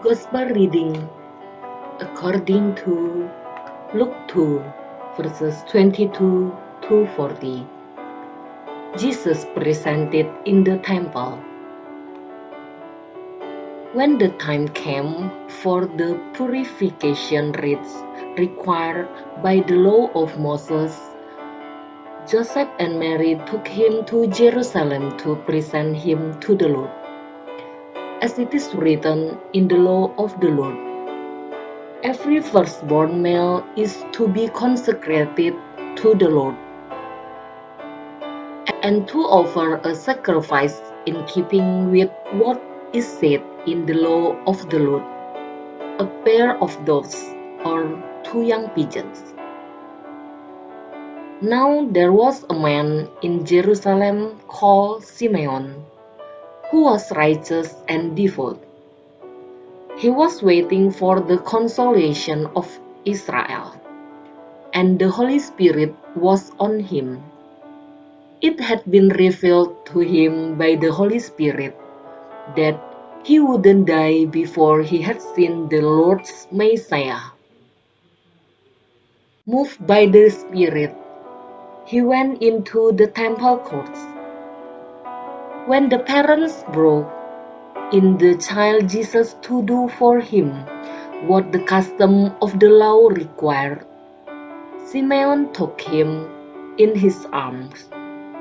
Gospel reading according to Luke 2, verses 22 to 40. Jesus presented in the temple. When the time came for the purification rites required by the law of Moses, Joseph and Mary took him to Jerusalem to present him to the Lord. As it is written in the law of the Lord, every firstborn male is to be consecrated to the Lord, and to offer a sacrifice in keeping with what is said in the law of the Lord, a pair of doves or 2 young pigeons. Now there was a man in Jerusalem called Simeon, who was righteous and devout. He was waiting for the consolation of Israel, and the Holy Spirit was on him. It had been revealed to him by the Holy Spirit that he wouldn't die before he had seen the Lord's Messiah. Moved by the Spirit, he went into the temple courts. When the parents brought in the child Jesus to do for him what the custom of the law required, Simeon took him in his arms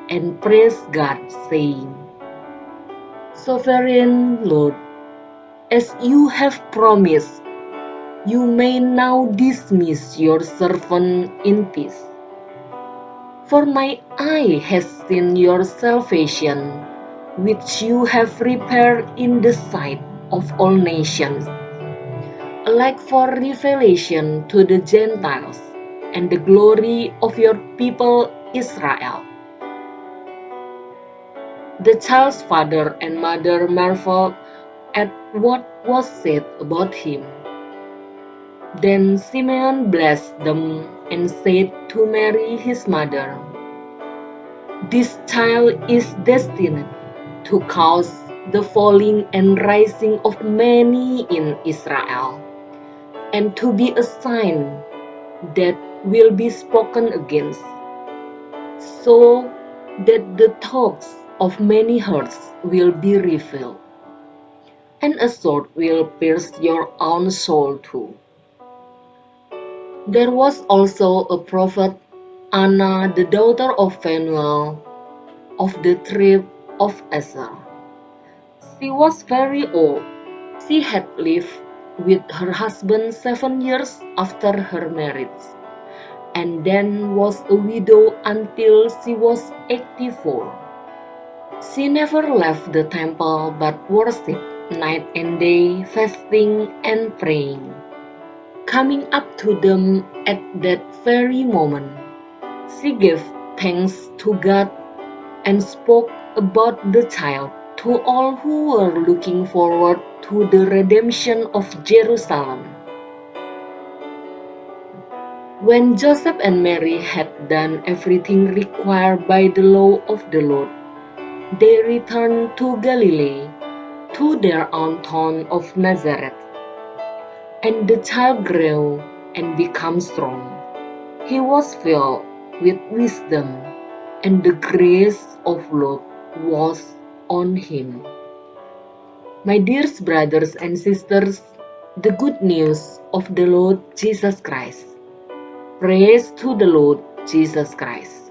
and praised God, saying, "Sovereign Lord, as you have promised, you may now dismiss your servant in peace. For my eye has seen your salvation, which you have prepared in the sight of all nations, a light for revelation to the Gentiles, and the glory of your people Israel." The child's father and mother marveled at what was said about him. Then Simeon blessed them and said to Mary his mother, "This child is destined to cause the falling and rising of many in Israel, and to be a sign that will be spoken against, so that the thoughts of many hearts will be revealed, and a sword will pierce your own soul too." There was also a prophet, Anna, the daughter of Phanuel, of the tribe of Asher. She was very old. She had lived with her husband 7 years after her marriage, and then was a widow until she was 84. She never left the temple but worshipped night and day, fasting and praying. Coming up to them at that very moment, she gave thanks to God and spoke about the child to all who were looking forward to the redemption of Jerusalem. When Joseph and Mary had done everything required by the law of the Lord, they returned to Galilee, to their own town of Nazareth. And the child grew and became strong. He was filled with wisdom, and the grace of Lord was on him. My dear brothers and sisters, the good news of the Lord Jesus Christ. Praise to the Lord Jesus Christ.